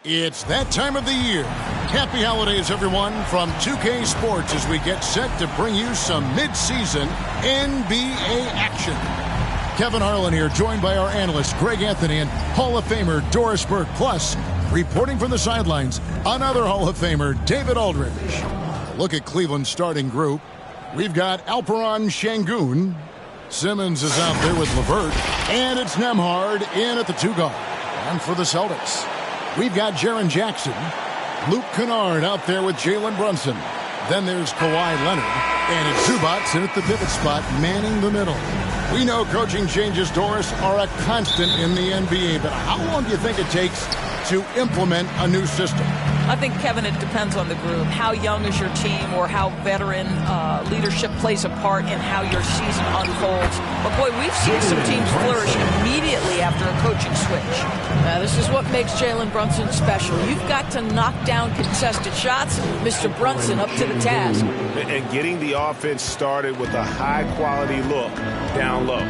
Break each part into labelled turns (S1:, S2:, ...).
S1: It's that time of the year. Happy holidays, everyone, from 2K Sports as we get set to bring you some mid-season NBA action. Kevin Harlan here, joined by our analyst Greg Anthony and Hall of Famer Doris Burke. Plus, reporting from the sidelines, another Hall of Famer, David Aldridge. Look at Cleveland's starting group. We've got Alperen Şengün. Simmons is out there with LeVert. And it's Nembhard in at the 2 guard. And for the Celtics, we've got Jaren Jackson. Luke Kennard out there with Jalen Brunson. Then there's Kawhi Leonard. And it's Zubac in at the pivot spot, manning the middle. We know coaching changes, Doris, are a constant in the NBA. But how long do you think it takes to implement a new system?
S2: I think, Kevin, it depends on the group. How young is your team, or how veteran leadership plays a part in how your season unfolds. But, boy, we've seen some teams flourish immediately after a coaching switch. This is what makes Jalen Brunson special. You've got to knock down contested shots. Mr. Brunson up to the task.
S3: And getting the offense started with a high-quality look down low.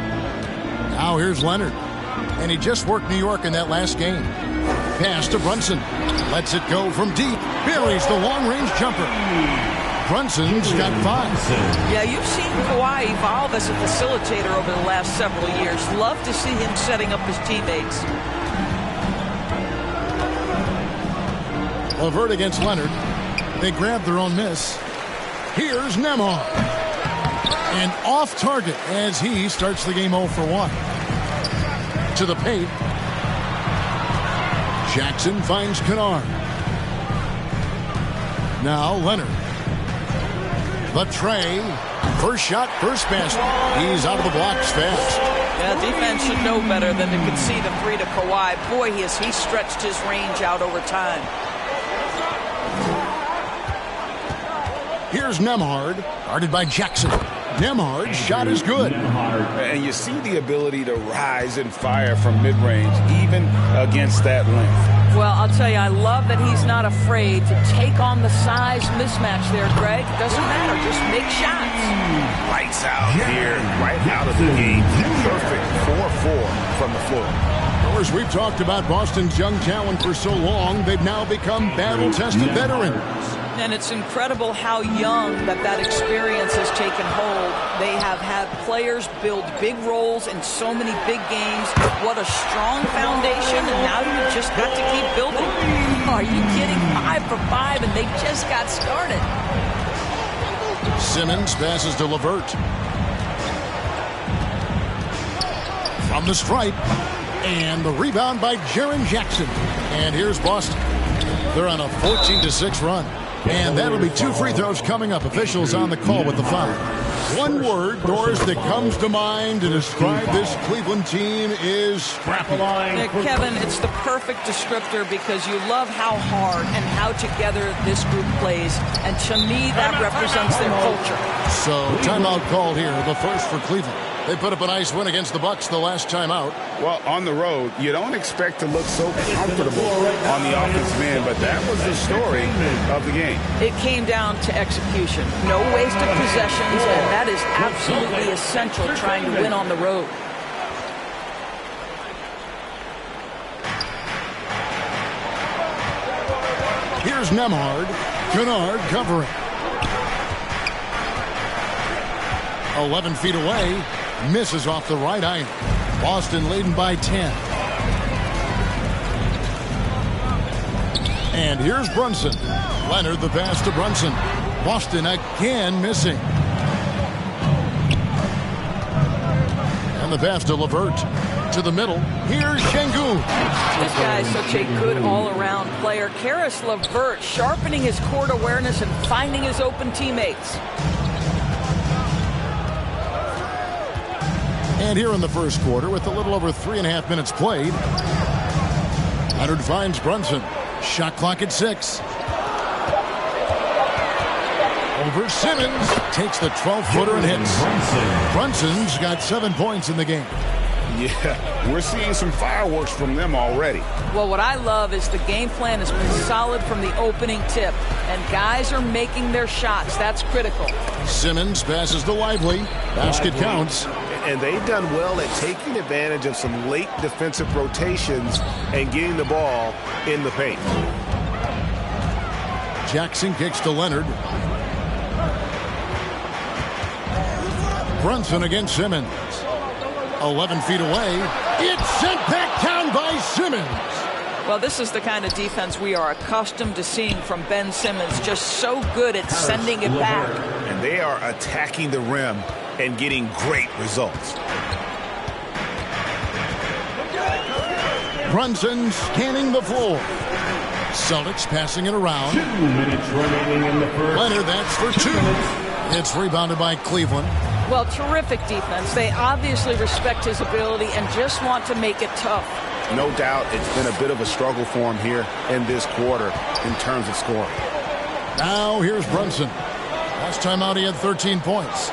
S1: Now here's Leonard. And he just worked New York in that last game. Pass to Brunson. Lets it go from deep. Buries the long-range jumper. Brunson's got 5.
S2: Yeah, you've seen Kawhi evolve as a facilitator over the last several years. Love to see him setting up his teammates.
S1: LeVert against Leonard. They grab their own miss. Here's Nembhard. And off target as he starts the game 0 for 1. To the paint. Jackson finds Kennard. Now Leonard. The tray. First shot, first basket. He's out of the blocks fast.
S2: Yeah, defense should know better than to concede a 3 to Kawhi. Boy, he stretched his range out over time.
S1: Here's Nembhard, guarded by Jackson. Nembhard's shot is good.
S3: And you see the ability to rise and fire from mid-range, even against that length.
S2: Well, I'll tell you, I love that he's not afraid to take on the size mismatch there, Greg. Doesn't matter, just make shots.
S3: Lights out here, right out of the game. Perfect 4-4 from the floor.
S1: Of course, we've talked about Boston's young talent for so long, they've now become battle-tested veterans.
S2: And it's incredible how young that experience has taken hold. They have had players build big roles in so many big games. What a strong foundation, and now you've just got to keep building. Are you kidding? 5 for 5, and they just got started.
S1: Simmons passes to LeVert. From the stripe. And the rebound by Jaren Jackson. And here's Boston. They're on a 14-6 run. And that'll be 2 free throws coming up. Officials on the call with the foul. One word, Doris, that comes to mind to describe this Cleveland team is scrappy.
S2: Kevin, it's the perfect descriptor because you love how hard and how together this group plays. And to me, that represents their culture.
S1: So, timeout called here, the first for Cleveland. They put up a nice win against the Bucks the last time out.
S3: Well, on the road, you don't expect to look so comfortable on the offensive end, but that was the story of the game.
S2: It came down to execution. No wasted possessions, and that is absolutely essential trying to win on the road.
S1: Here's Nembhard. Kennard covering. 11 feet away. Misses off the right iron. Boston leading by 10. And here's Brunson. Leonard the pass to Brunson. Boston again missing. And the pass to LeVert. To the middle. Here's Şengün.
S2: This guy's such a good all-around player. Caris LeVert sharpening his court awareness and finding his open teammates.
S1: And here in the first quarter, with a little over 3.5 minutes played, Leonard finds Brunson. Shot clock at 6. Over Simmons. Takes the 12-footer and hits. Brunson's got 7 points in the game.
S3: Yeah, we're seeing some fireworks from them already.
S2: Well, what I love is the game plan has been solid from the opening tip, and guys are making their shots. That's critical.
S1: Simmons passes to Lively. Basket counts.
S4: And they've done well at taking advantage of some late defensive rotations and getting the ball in the paint.
S1: Jackson kicks to Leonard. Brunson against Simmons. 11 feet away. It's sent back down by Simmons.
S2: Well, this is the kind of defense we are accustomed to seeing from Ben Simmons. Just so good at sending it back.
S4: And they are attacking the rim and getting great results.
S1: Brunson scanning the floor. Celtics passing it around.
S5: 2 minutes remaining in the first.
S1: Leonard, that's for 2. It's rebounded by Cleveland.
S2: Well, terrific defense. They obviously respect his ability and just want to make it tough.
S4: No doubt it's been a bit of a struggle for him here in this quarter in terms of scoring.
S1: Now here's Brunson. Last time out he had 13 points.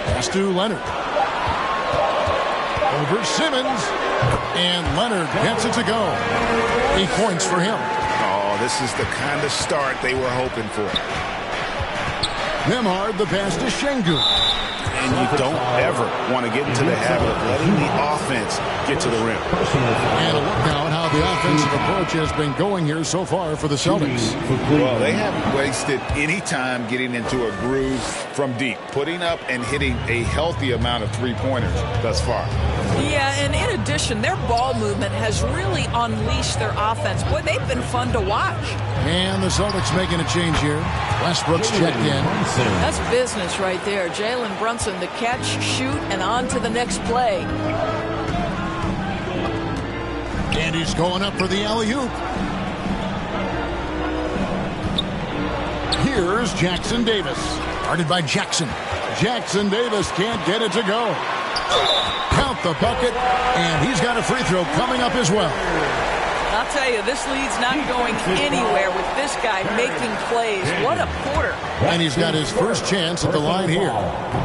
S1: Pass to Leonard. Over Simmons. And Leonard gets it to go. 8 points for him.
S4: Oh, this is the kind of start they were hoping for.
S1: Nembhard, the pass to Şengün.
S4: And you don't ever want to get into the habit of letting the offense get to the rim.
S1: And a look now at how the offensive approach has been going here so far for the Celtics.
S3: Well, they haven't wasted any time getting into a groove from deep, putting up and hitting a healthy amount of three-pointers thus far.
S2: Yeah, and in addition, their ball movement has really unleashed their offense. Boy, they've been fun to watch.
S1: And the Celtics making a change here. Westbrook's checked in.
S2: That's business right there. Jalen Brunson, the catch, shoot, and on to the next play.
S1: And he's going up for the alley-oop. Here's Jackson Davis. Guarded by Jackson. Jackson Davis can't get it to go. Count the bucket, and he's got a free throw coming up as well.
S2: I'll tell you, this lead's not going anywhere with this guy making plays. What a quarter.
S1: And he's got his first chance at the line here.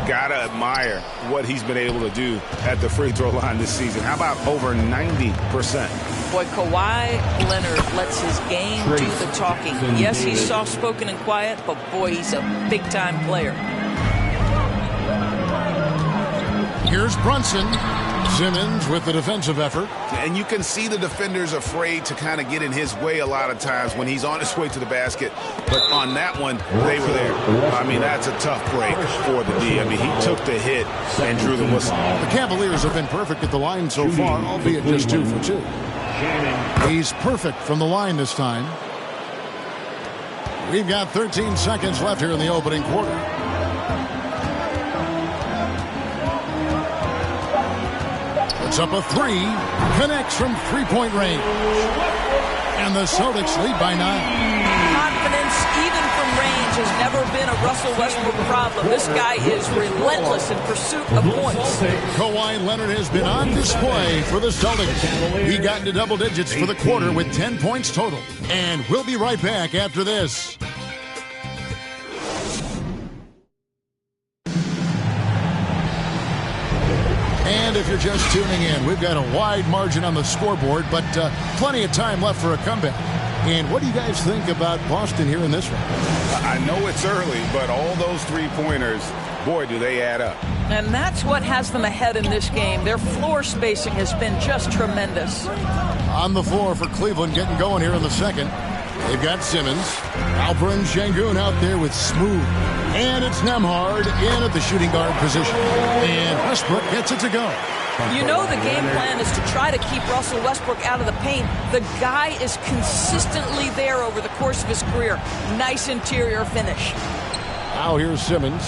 S4: Gotta admire what he's been able to do at the free throw line this season. How about over 90%?
S2: Boy, Kawhi Leonard lets his game do the talking. Yes, he's soft-spoken and quiet, but boy, he's a big-time player.
S1: Here's Brunson. Simmons with the defensive effort.
S4: And you can see the defenders afraid to kind of get in his way a lot of times when he's on his way to the basket. But on that one, they were there. I mean, that's a tough break for the D. I mean, he took the hit and drew the whistle.
S1: The Cavaliers have been perfect at the line so far, albeit just 2 for 2. He's perfect from the line this time. We've got 13 seconds left here in the opening quarter. Puts up a 3, connects from three-point range. And the Celtics lead by 9.
S2: Confidence, even from range, has never been a Russell Westbrook problem. This guy is relentless in pursuit of points.
S1: Kawhi Leonard has been on display for the Celtics. He got into double digits for the quarter with 10 points total. And we'll be right back after this. And if you're just tuning in, we've got a wide margin on the scoreboard, but plenty of time left for a comeback. And what do you guys think about Boston here in this one?
S3: I know it's early, but all those three-pointers, boy, do they add up.
S2: And that's what has them ahead in this game. Their floor spacing has been just tremendous.
S1: On the floor for Cleveland getting going here in the second. They've got Simmons. Alper and Şengün out there with Smooth. And it's Nembhard in at the shooting guard position. And Westbrook gets it to go.
S2: You know the game plan is to try to keep Russell Westbrook out of the paint. The guy is consistently there over the course of his career. Nice interior finish.
S1: Now here's Simmons.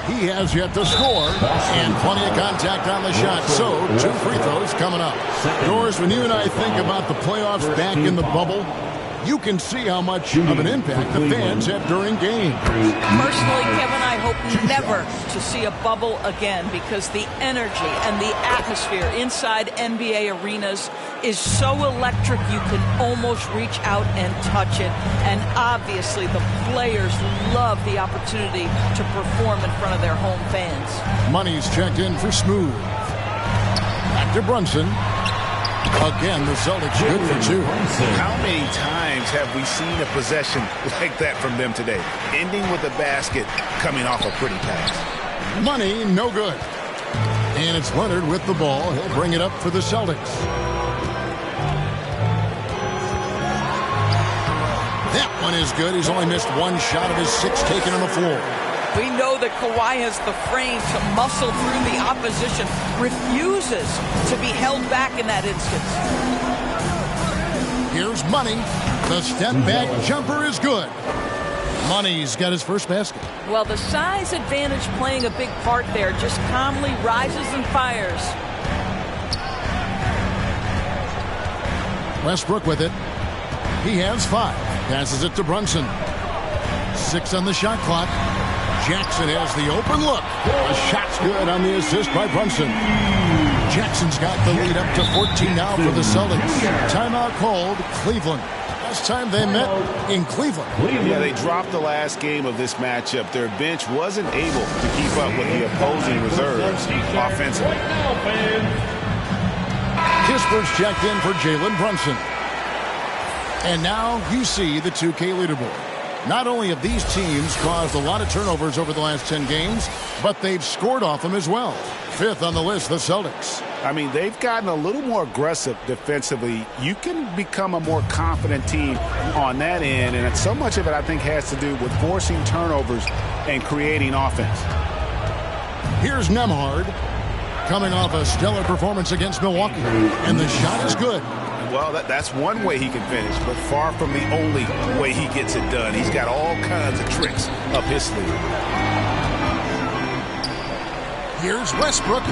S1: He has yet to score. And plenty of contact on the shot. So 2 free throws coming up. Doris, when you and I think about the playoffs back in the bubble, you can see how much of an impact the fans have during games.
S2: Personally, Kevin, I hope never to see a bubble again because the energy and the atmosphere inside NBA arenas is so electric you can almost reach out and touch it. And obviously the players love the opportunity to perform in front of their home fans.
S1: Money's checked in for Smooth. Back to Brunson. Again, the Celtics good for 2.
S4: How many times have we seen a possession like that from them today? Ending with a basket, coming off a pretty pass.
S1: Money, no good. And it's Leonard with the ball. He'll bring it up for the Celtics. That one is good. He's only missed 1 shot of his 6 taken on the floor.
S2: We know that Kawhi has the frame to muscle through the opposition, refuses to be held back in that instance.
S1: Here's Money. The step-back jumper is good. Money's got his first basket.
S2: Well, the size advantage playing a big part there, just calmly rises and fires.
S1: Westbrook with it. He has 5. Passes it to Brunson. 6 on the shot clock. Jackson has the open look. The shot's good on the assist by Brunson. Jackson's got the lead up to 14 now for the Celtics. Timeout called Cleveland. Last time they met in Cleveland.
S4: Yeah, they dropped the last game of this matchup. Their bench wasn't able to keep up with the opposing reserves offensively.
S1: Kisper's checked in for Jalen Brunson. And now you see the 2K leaderboard. Not only have these teams caused a lot of turnovers over the last 10 games, but they've scored off them as well. 5th on the list, the Celtics.
S4: I mean, they've gotten a little more aggressive defensively. You can become a more confident team on that end, and so much of it, I think, has to do with forcing turnovers and creating offense.
S1: Here's Nembhard coming off a stellar performance against Milwaukee, and the shot is good.
S4: Well, that's one way he can finish, but far from the only way he gets it done. He's got all kinds of tricks up his sleeve.
S1: Here's Westbrook.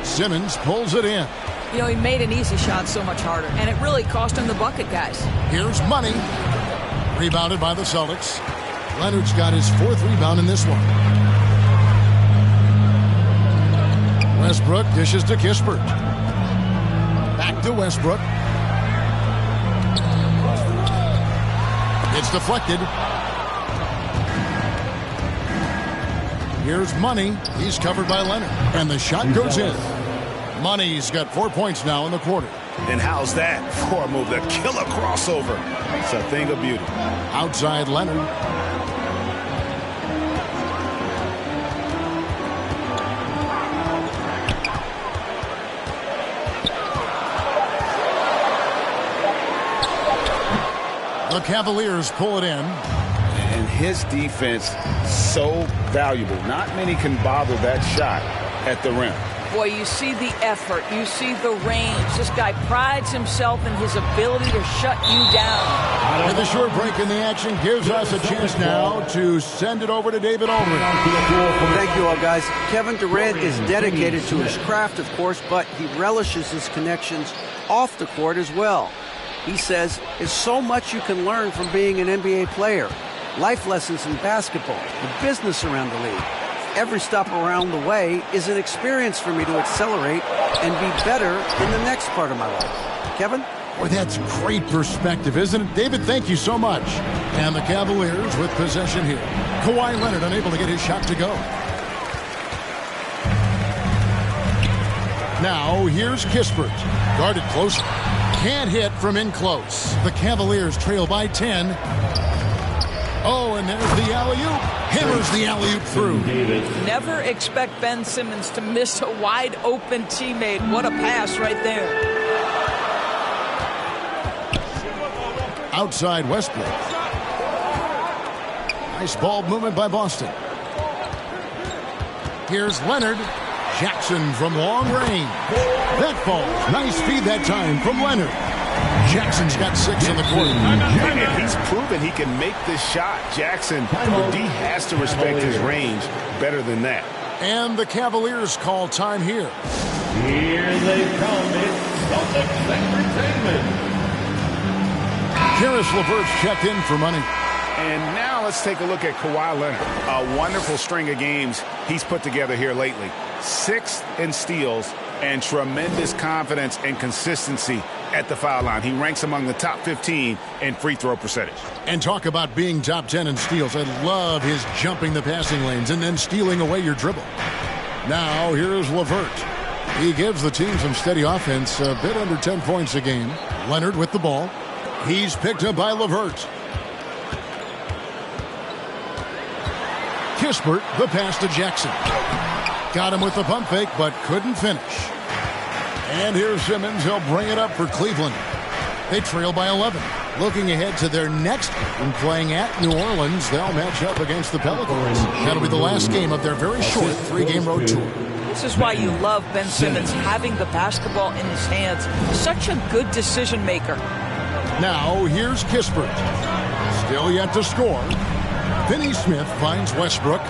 S1: Simmons pulls it in.
S2: You know, he made an easy shot so much harder, and it really cost him the bucket, guys.
S1: Here's Money. Rebounded by the Celtics. Leonard's got his 4th rebound in this one. Westbrook dishes to Kispert. Back to Westbrook. It's deflected. Here's Money. He's covered by Leonard. And the shot goes in. Money's got 4 points now in the quarter.
S4: And how's that for a move? The killer crossover. It's a thing of beauty.
S1: Outside Leonard. The Cavaliers pull it in.
S4: And his defense so valuable. Not many can bother that shot at the rim.
S2: Boy, you see the effort. You see the range. This guy prides himself in his ability to shut you down.
S1: And the short break in the action gives us a chance now to send it over to David Aldridge.
S6: Thank you all, guys. Kevin Durant is dedicated to his craft, of course, but he relishes his connections off the court as well. He says, there's so much you can learn from being an NBA player. Life lessons in basketball, the business around the league. Every stop around the way is an experience for me to accelerate and be better in the next part of my life. Kevin?
S1: Boy, that's great perspective, isn't it? David, thank you so much. And the Cavaliers with possession here. Kawhi Leonard unable to get his shot to go. Now, here's Kispert. Guarded close. Can't hit from in close. The Cavaliers trail by 10. Oh, and there's the alley-oop. Hammers the alley-oop through.
S2: Never expect Ben Simmons to miss a wide-open teammate. What a pass right there.
S1: Outside Westbrook. Nice ball movement by Boston. Here's Leonard. Jackson from long range. That falls. Nice feed that time from Leonard. Jackson's got 6 in the quarter.
S4: And he's proven he can make this shot. Jackson, the D has to respect his range better than that.
S1: And the Cavaliers call time here.
S5: Here they come. It's Celtics Entertainment.
S1: Karis LeVert's checked in for money.
S4: And now let's take a look at Kawhi Leonard. A wonderful string of games he's put together here lately. 6th in steals and tremendous confidence and consistency at the foul line. He ranks among the top 15 in free throw percentage.
S1: And talk about being top 10 in steals. I love his jumping the passing lanes and then stealing away your dribble. Now here's LeVert. He gives the team some steady offense, a bit under 10 points a game. Leonard with the ball. He's picked up by LeVert. Kispert, the pass to Jackson. Got him with the pump fake, but couldn't finish. And here's Simmons. He'll bring it up for Cleveland. They trail by 11. Looking ahead to their next game, playing at New Orleans, they'll match up against the Pelicans. That'll be the last game of their very short 3-game road tour.
S2: This is why you love Ben Simmons having the basketball in his hands. Such a good decision maker.
S1: Now here's Kispert. Still yet to score. Finney-Smith finds Westbrook.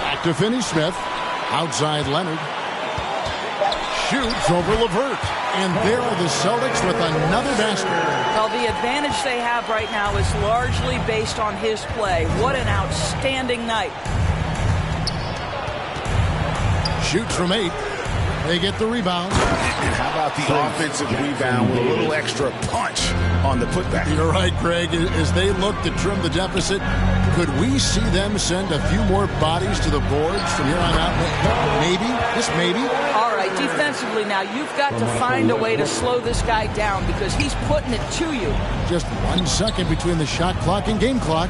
S1: Back to Finney-Smith. Outside Leonard. Shoots over LeVert. And there are the Celtics with another basket.
S2: Well, the advantage they have right now is largely based on his play. What an outstanding night.
S1: Shoots from 8. They get the rebound.
S4: And how about the offensive rebound with a little extra punch on the putback?
S1: You're right, Greg. As they look to trim the deficit, could we see them send a few more bodies to the boards from here on out? Maybe. Just maybe.
S2: All right, defensively now, you've got to find a way to slow this guy down because he's putting it to you.
S1: Just 1 second between the shot clock and game clock.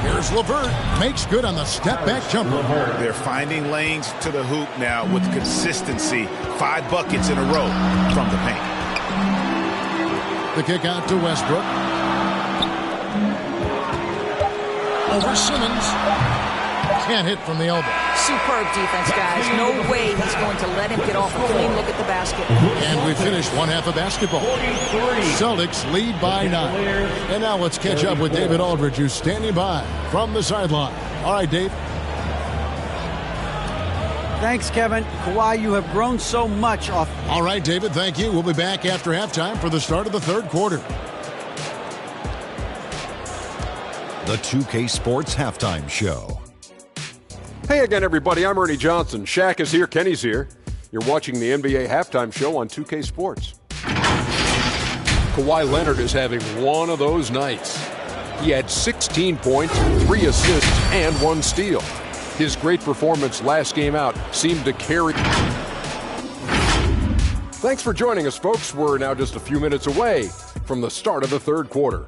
S1: Here's LeVert. Makes good on the step-back jumper.
S4: They're finding lanes to the hoop now with consistency. 5 buckets in a row from the paint.
S1: The kick out to Westbrook. Over Simmons. Can't hit from the elbow.
S2: Superb defense, guys. No way he's going to let him get off a clean look at the basket.
S1: And we finished one half of basketball. Celtics lead by 9. And now let's catch up with David Aldridge, who's standing by from the sideline. All right, Dave.
S6: Thanks, Kevin. Kawhi, you have grown so much off.
S1: All right, David, thank you. We'll be back after halftime for the start of the third quarter.
S7: The 2K Sports Halftime Show.
S8: Hey again, everybody. I'm Ernie Johnson. Shaq is here. Kenny's here. You're watching the NBA Halftime Show on 2K Sports. Kawhi Leonard is having one of those nights. He had 16 points, 3 assists, and 1 steal. His great performance last game out seemed to carry. Thanks for joining us, folks. We're now just a few minutes away from the start of the third quarter.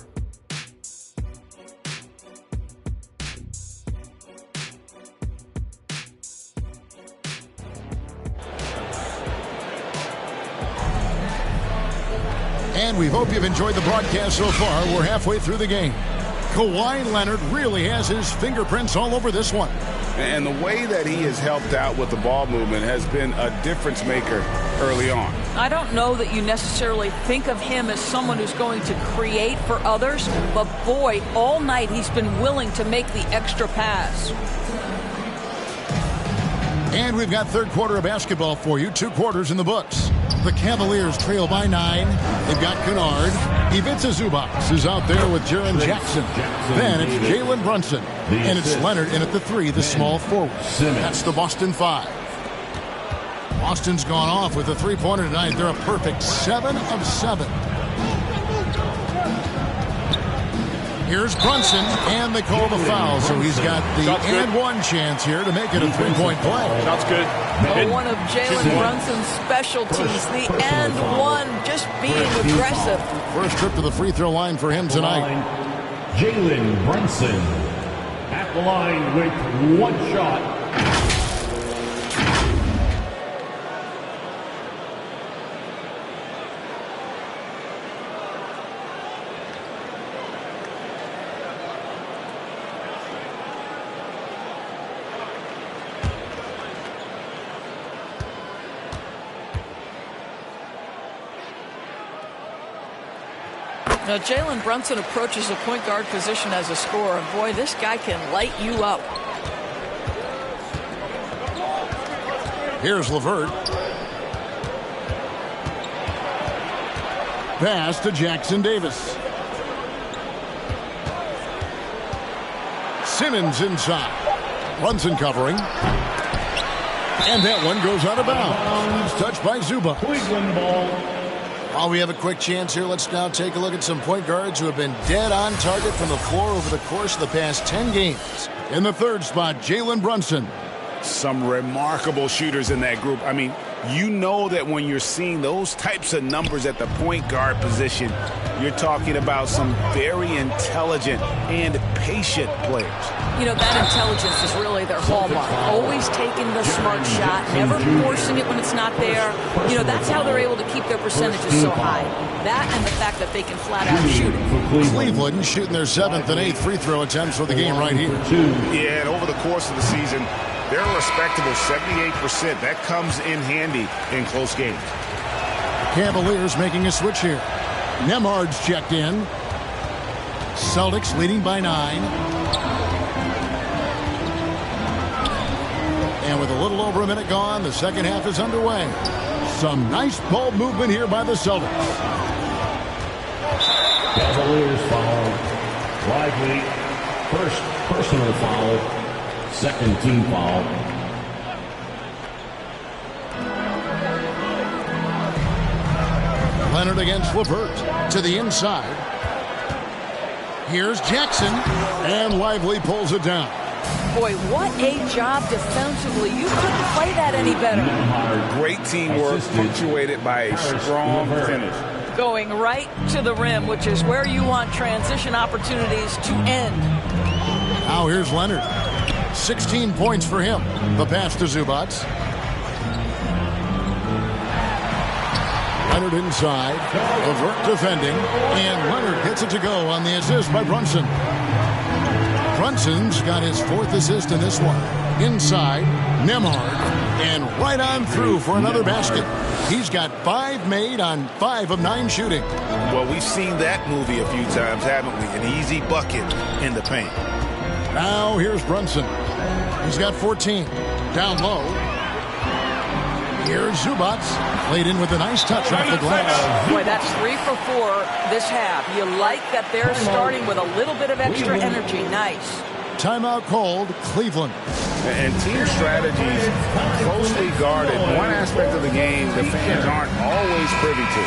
S1: And we hope you've enjoyed the broadcast so far. We're halfway through the game. Kawhi Leonard really has his fingerprints all over this one.
S4: And the way that he has helped out with the ball movement has been a difference maker early on.
S2: I don't know that you necessarily think of him as someone who's going to create for others, but boy, all night he's been willing to make the extra pass.
S1: And we've got third quarter of basketball for you. 2 quarters in the books. The Cavaliers trail by 9. They've got Kennard. Ivica Zubac is out there with Jaren Jackson. Then it's Jalen Brunson. And it's Leonard in at the 3, the small forward. That's the Boston 5. Boston's gone off with a 3-pointer tonight. They're a perfect 7 of 7. Here's Brunson, and they call the foul, so he's got the and one chance here to make it a 3-point play.
S8: That's good.
S2: One of Jalen Brunson's specialties, the and one, just being aggressive.
S1: First trip to the free throw line for him tonight.
S5: Jalen Brunson at the line with 1 shot.
S2: Now, Jalen Brunson approaches the point guard position as a scorer. And boy, this guy can light you up.
S1: Here's LeVert. Pass to Jackson Davis. Simmons inside. Brunson covering. And that one goes out of bounds. Touched by Zubac.
S5: Cleveland ball.
S1: While we have a quick chance here, let's now take a look at some point guards who have been dead on target from the floor over the course of the past 10 games. In the third spot, Jalen Brunson.
S4: Some remarkable shooters in that group. I mean, you know that when you're seeing those types of numbers at the point guard position, you're talking about some very intelligent and patient players.
S2: You know, that intelligence is really their hallmark. Always taking the smart shot, never forcing it when it's not there. You know, that's how they're able to keep their percentages so high. That and the fact that they can flat out shoot it.
S1: Cleveland shooting their 7th and 8th free throw attempts for the game right here.
S4: Yeah, and over the course of the season, they're a respectable 78%. That comes in handy in close games.
S1: Cavaliers making a switch here. Nemhard's checked in. Celtics leading by 9. And with a little over a minute gone, the second half is underway. Some nice ball movement here by the Celtics.
S5: Cavaliers foul. Lively. First personal foul. Second team foul.
S1: Leonard against LeVert to the inside. Here's Jackson, and Lively pulls it down.
S2: Boy, what a job defensively. You couldn't play that any better.
S4: Great teamwork punctuated by a strong finish.
S2: Going right to the rim, which is where you want transition opportunities to end.
S1: Now here's Leonard. 16 points for him. The pass to Zubac. Leonard inside. LeVert defending. And Leonard gets it to go on the assist by Brunson. Brunson's got his 4th assist in this one. Inside, Nemhard. And right on through for another basket. He's got 5 made on 5 of 9 shooting.
S4: Well, we've seen that movie a few times, haven't we? An easy bucket in the paint.
S1: Now here's Brunson. He's got 14. Down low. Here's Zubac. Played in with a nice touch off the glass.
S2: Boy, that's 3 for 4 this half. You like that they're starting with a little bit of extra energy. Nice.
S1: Timeout called, Cleveland.
S4: And team strategies closely guarded. One aspect of the game the fans aren't always privy to.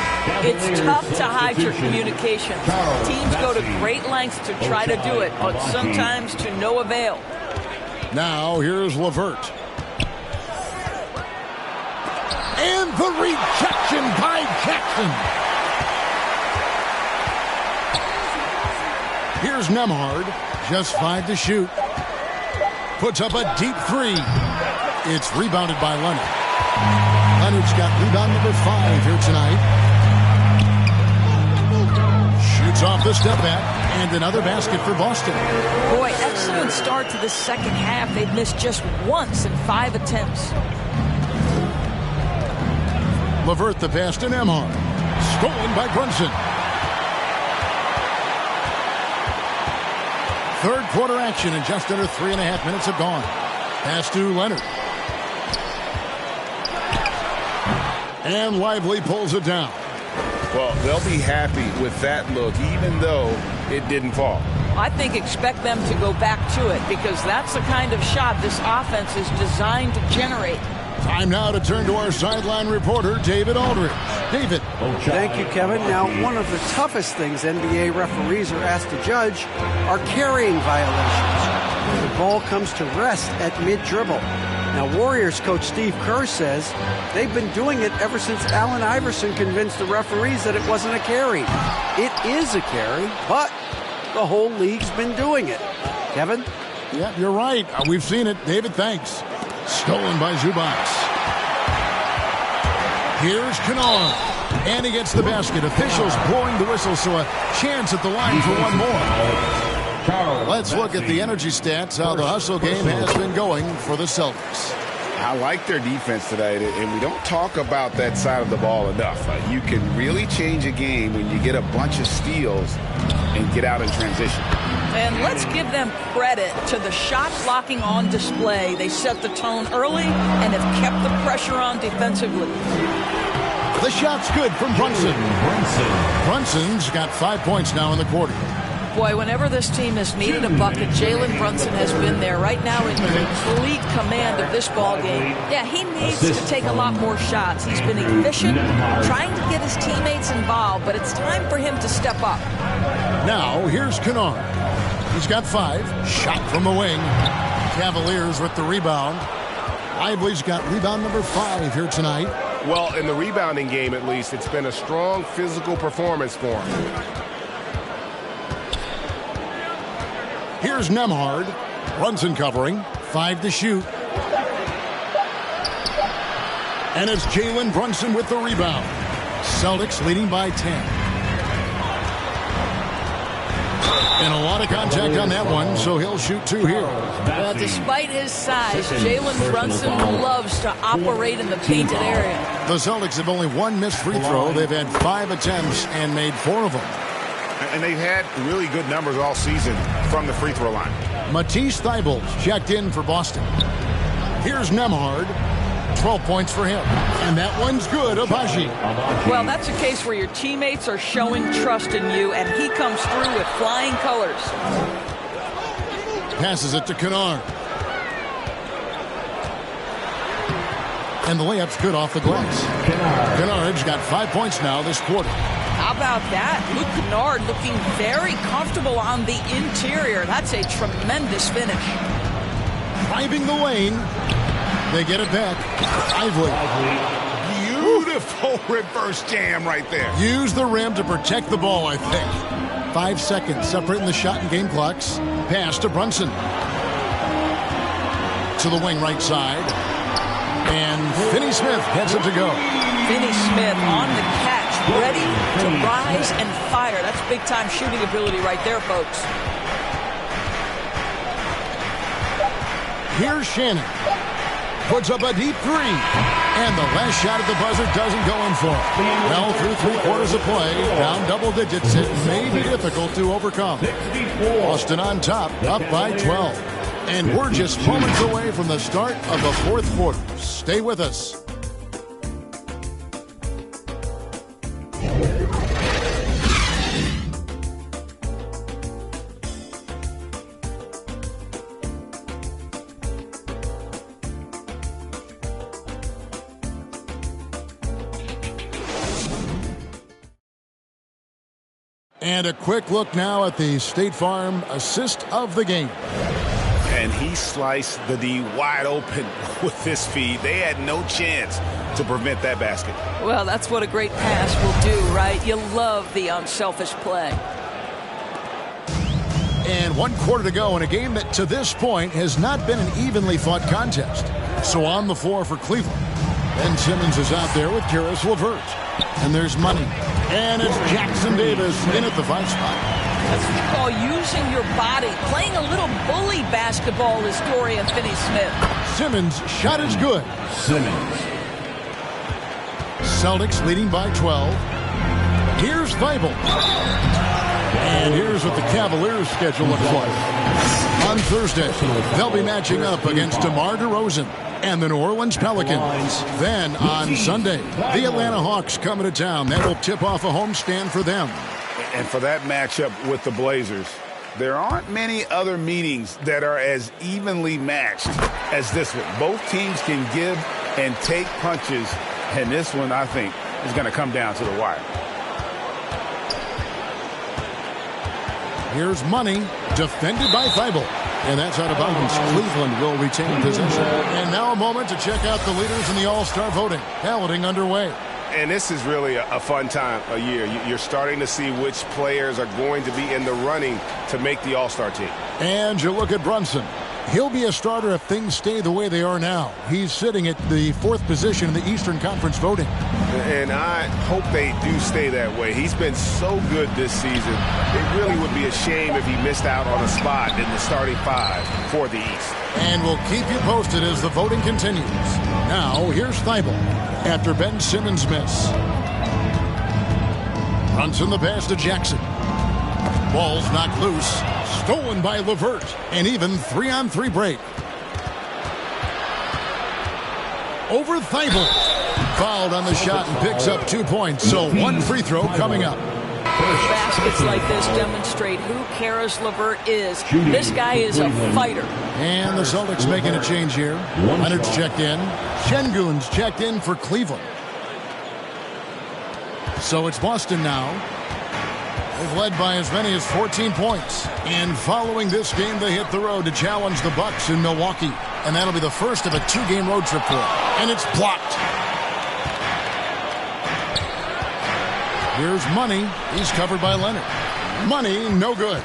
S2: It's tough to hide your communication. Teams go to great lengths to try to do it, but sometimes to no avail.
S1: Now here's LeVert. And the rejection by Jackson. Here's Nemhard. Just 5 to shoot. Puts up a deep 3. It's rebounded by Leonard. Leonard's got rebound number 5 here tonight. Shoots off the step back. And another basket for Boston.
S2: Boy, excellent start to the second half. They've missed just once in 5 attempts.
S1: LeVert the pass to Nemhard. Stolen by Brunson. Third quarter action and just under 3.5 minutes have gone. Pass to Leonard. And Lively pulls it down.
S4: Well, they'll be happy with that look, even though it didn't fall.
S2: I think expect them to go back to it because that's the kind of shot this offense is designed to generate.
S1: Time now to turn to our sideline reporter, David Aldridge. David.
S6: Thank you, Kevin. Now, one of the toughest things NBA referees are asked to judge are carrying violations. The ball comes to rest at mid-dribble. Now, Warriors coach Steve Kerr says they've been doing it ever since Allen Iverson convinced the referees that it wasn't a carry. It is a carry, but the whole league's been doing it. Kevin?
S1: Yeah, you're right. We've seen it. David, thanks. Stolen by Zubac. Here's Kennard. And he gets the basket. Officials blowing the whistle, so a chance at the line for one more. Let's look at the energy stats, how the hustle game has been going for the Celtics.
S4: I like their defense tonight, and we don't talk about that side of the ball enough. You can really change a game when you get a bunch of steals and get out in transition.
S2: And let's give them credit to the shot blocking on display. They set the tone early and have kept the pressure on defensively.
S1: The shot's good from Brunson. Brunson's got 5 points now in the quarter.
S2: Boy, whenever this team has needed a bucket, Jalen Brunson has been there right now in complete command of this ball game. Yeah, he needs to take a lot more shots. He's been efficient, trying to get his teammates involved, but it's time for him to step up.
S1: Now, here's Kennard. He's got 5. Shot from the wing. Cavaliers with the rebound. Lively's got rebound number 5 here tonight.
S9: Well, in the rebounding game, at least, it's been a strong physical performance for him.
S1: Here's Nembhard. Brunson covering. 5 to shoot. And it's Jalen Brunson with the rebound. Celtics leading by 10. And a lot of contact on that one, so he'll shoot 2 here.
S2: Well, despite his size, Jalen Brunson loves to operate in the painted area.
S1: The Celtics have only 1 missed free throw. They've had 5 attempts and made 4 of them.
S3: And they've had really good numbers all season from the free throw line.
S1: Matisse Thybulle checked in for Boston. Here's Nembhard. 12 points for him. And that one's good, Abaji.
S2: Well, that's a case where your teammates are showing trust in you, and he comes through with flying colors.
S1: Passes it to Kennard. And the layup's good off the glass. Kennard's got 5 points now this quarter.
S2: How about that? Luke Kennard looking very comfortable on the interior. That's a tremendous finish.
S1: Driving the lane. They get it back. Lively.
S3: Beautiful reverse jam right there.
S1: Use the rim to protect the ball, I think. 5 seconds separating the shot and game clocks. Pass to Brunson. To the wing right side. And Finney Smith gets it to go.
S2: Finney Smith on the catch, ready to rise and fire. That's big-time shooting ability right there, folks.
S1: Here's Shannon. Puts up a deep 3. And the last shot at the buzzer doesn't go in for it. Well, through 3 quarters of play, down double digits, it may be difficult to overcome. Boston on top, up by 12. And we're just moments away from the start of the 4th quarter. Stay with us. And a quick look now at the State Farm assist of the game.
S3: And he sliced the D wide open with his feed. They had no chance to prevent that basket.
S2: Well, that's what a great pass will do, right? You love the unselfish play.
S1: And 1 quarter to go in a game that to this point has not been an evenly fought contest. So on the floor for Cleveland. Ben Simmons is out there with Karis LeVert. And there's money. And it's Jackson Davis in at the 5 spot.
S2: That's what you call using your body. Playing a little bully basketball is Dorian Finney-Smith.
S1: Simmons' shot is good.
S5: Simmons.
S1: Celtics leading by 12. Here's Thybulle. And here's what the Cavaliers' schedule looks like. On Thursday, they'll be matching up against DeMar DeRozan and the New Orleans Pelicans. Then on Sunday, the Atlanta Hawks coming to town. That will tip off a homestand for them.
S3: And for that matchup with the Blazers, there aren't many other meetings that are as evenly matched as this one. Both teams can give and take punches, and this one, I think, is going to come down to the wire.
S1: Here's money, defended by Thybulle. And that's out of bounds. Cleveland will retain possession. And now a moment to check out the leaders in the All-Star voting. Balloting underway.
S9: And this is really a fun time of year. You're starting to see which players are going to be in the running to make the All-Star team.
S1: And you look at Brunson. He'll be a starter if things stay the way they are now. He's sitting at the 4th position in the Eastern Conference voting.
S9: And I hope they do stay that way. He's been so good this season. It really would be a shame if he missed out on a spot in the starting 5 for the East.
S1: And we'll keep you posted as the voting continues. Now, here's Thybulle after Ben Simmons' miss. Brunson the pass to Jackson. Ball's knocked loose. Stolen by LeVert. And even 3-on-3 break. Over Thybulle. fouled on the shot and picks up 2 points. So one free throw coming up.
S2: Baskets like this demonstrate who Karis LeVert is. This guy is a fighter.
S1: And the Celtics making a change here. Leonard's checked in. Şengün's checked in for Cleveland. So it's Boston now. They've led by as many as 14 points. And following this game, they hit the road to challenge the Bucks in Milwaukee. And that'll be the first of a 2-game road trip for them. And it's blocked. Here's Money. He's covered by Leonard. Money, no good.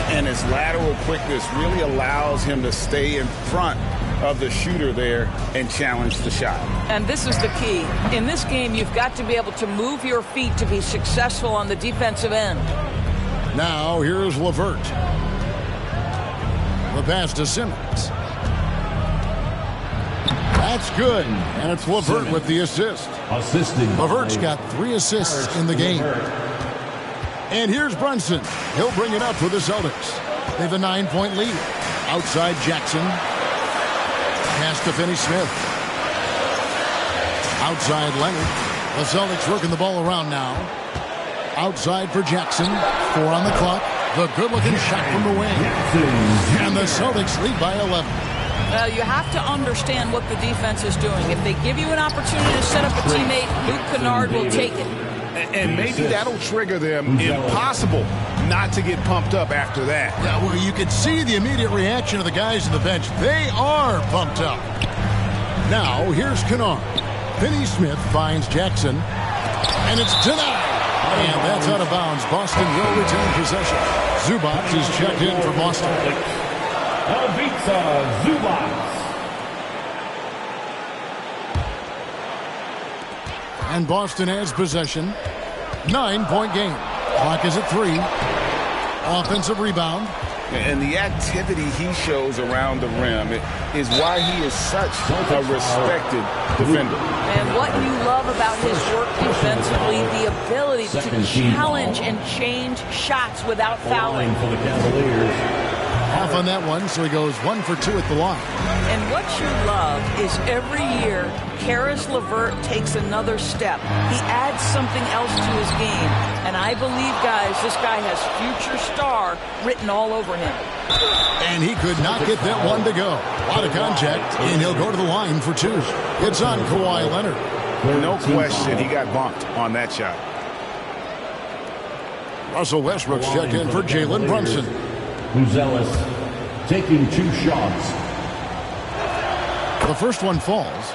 S3: And his lateral quickness really allows him to stay in front of the shooter there and challenge the shot.
S2: And this is the key. In this game, you've got to be able to move your feet to be successful on the defensive end.
S1: Now, here's LeVert. The pass to Simmons. That's good. And it's LeVert with the assist. LeVert's got 3 assists in the game. And here's Brunson. He'll bring it up for the Celtics. They have a 9-point lead. Outside Jackson. Pass to Finney-Smith. Outside Leonard. The Celtics working the ball around now. Outside for Jackson. 4 on the clock. The good-looking shot from the wing. And the Celtics lead by 11.
S2: Well, you have to understand what the defense is doing. If they give you an opportunity to set up a teammate, Luke Kennard will take it.
S3: And maybe that'll trigger them. Impossible not to get pumped up after that.
S1: Yeah, well, you could see the immediate reaction of the guys on the bench. They are pumped up. Now, here's Kennard. Finney-Smith finds Jackson. And it's denied. And that's out of bounds. Boston will retain possession. Zubac is checked in for Boston.
S5: Zubac.
S1: And Boston has possession. 9-point game. Clock is at 3. Offensive rebound.
S3: And the activity he shows around the rim is why he is such a respected defender.
S2: And what you love about his work defensively, the ability to challenge and change shots without fouling.
S5: For the Cavaliers.
S1: Off on that one, so he goes 1 for 2 at the line.
S2: And what you love is every year, Karis LeVert takes another step. He adds something else to his game. And I believe, guys, this guy has future star written all over him.
S1: And he could not get that one to go. A lot of contact, and he'll go to the line for 2. It's on Kawhi Leonard.
S3: No question, he got bumped on that shot.
S1: Russell Westbrook's checked in for Jalen Brunson.
S5: Ellis taking 2 shots.
S1: The first one falls.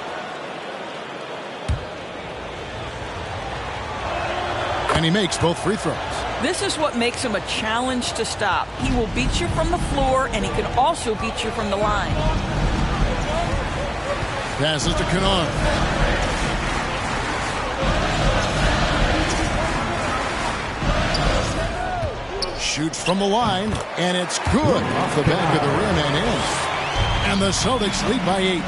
S1: And he makes both free throws.
S2: This is what makes him a challenge to stop. He will beat you from the floor, and he can also beat you from the line.
S1: Passes to Kennard. Shoots from the line, and it's good off the back of the rim and in. And the Celtics lead by 8.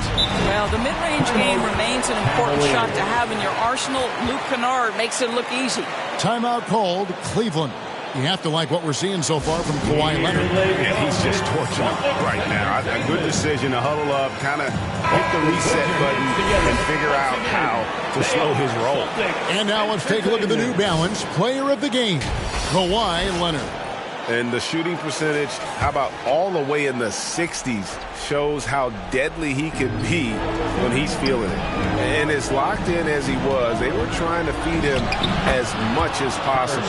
S2: Well, the mid-range game remains an important shot to have in your arsenal. Luke Kennard makes it look easy.
S1: Timeout called, Cleveland. You have to like what we're seeing so far from Kawhi Leonard.
S3: Yeah, he's just torching right now. A good decision to huddle up, kind of hit the reset button and figure out how to slow his roll.
S1: And now let's take a look at the New Balance player of the game, Kawhi Leonard.
S3: And the shooting percentage, how about all the way in the 60s, shows how deadly he can be when he's feeling it. And as locked in as he was, they were trying to feed him as much as possible.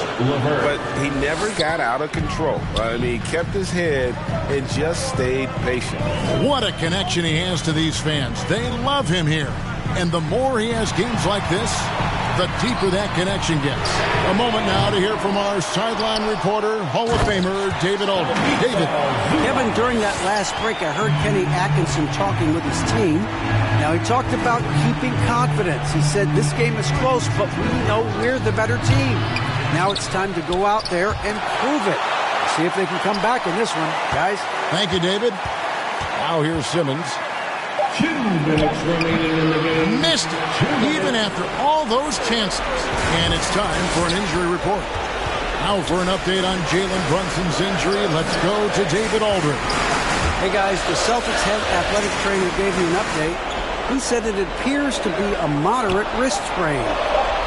S3: But he never got out of control. I mean, he kept his head and just stayed patient.
S1: What a connection he has to these fans. They love him here. And the more he has games like this, the deeper that connection gets. A moment now to hear from our sideline reporter, Hall of Famer David Aldridge. David.
S6: Kevin, during that last break, I heard Kenny Atkinson talking with his team. Now, he talked about keeping confidence. He said, this game is close, but we know we're the better team. Now it's time to go out there and prove it. See if they can come back in this one, guys.
S1: Thank you, David. Now here's Simmons.
S5: 2 minutes remaining in the game.
S1: Missed it, even after all those chances. And it's time for an injury report. Now for an update on Jalen Brunson's injury, let's go to David Aldridge.
S6: Hey, guys, the Celtics head athletic trainer gave me an update. He said it appears to be a moderate wrist sprain.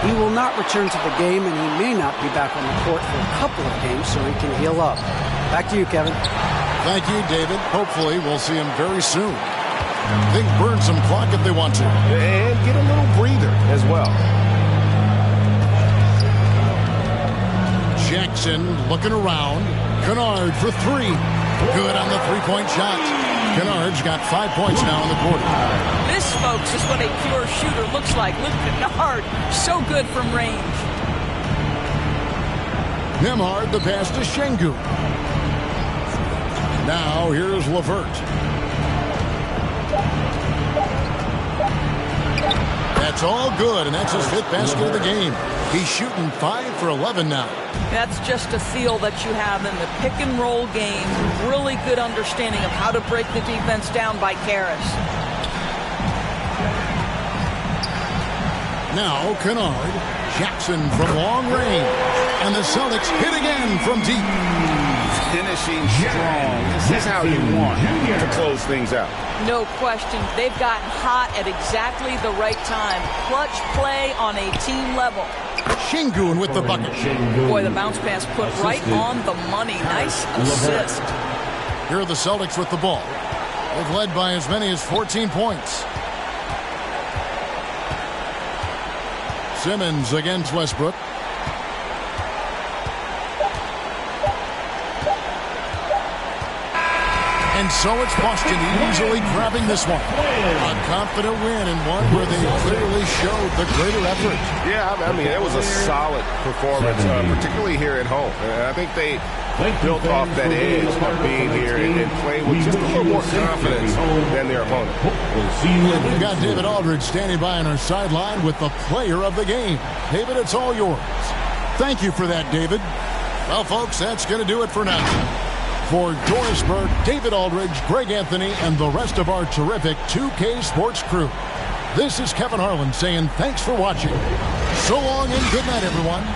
S6: He will not return to the game, and he may not be back on the court for a couple of games so he can heal up. Back to you, Kevin.
S1: Thank you, David. Hopefully, we'll see him very soon. They can burn some clock if they want to.
S9: And get a little breather as well.
S1: Jackson looking around. Kennard for three. Good on the three-point shot. Kennard's got 5 points now in the quarter.
S2: This, folks, is what a pure shooter looks like. Look at Kennard. So good from range.
S1: Nembhard the pass to Şengün. Now here's Levert. That's all good, and that's his 5th basket of the game. He's shooting 5 for 11 now.
S2: That's just a feel that you have in the pick-and-roll game. Really good understanding of how to break the defense down by Karras.
S1: Now Kennard. Jackson from long range. And the Celtics hit again from deep.
S3: Finishing strong. This is how you want to close things out.
S2: No question. They've gotten hot at exactly the right time. Clutch play on a team level.
S1: Şengün with the bucket.
S2: Boy, the bounce pass put right on the money. Nice assist.
S1: Here are the Celtics with the ball. They've led by as many as 14 points. Simmons against Westbrook. And so it's Boston easily grabbing this one. A confident win and one where they clearly showed the greater effort.
S9: Yeah, I mean, it was a solid performance, particularly here at home. And I think they built off that edge of being here and playing with just a little more confidence than their opponent.
S1: We've got David Aldridge standing by on our sideline with the player of the game. David, it's all yours. Thank you for that, David. Well, folks, that's going to do it for now. For Doris Burke, David Aldridge, Greg Anthony, and the rest of our terrific 2K Sports crew, this is Kevin Harlan saying thanks for watching. So long and good night, everyone.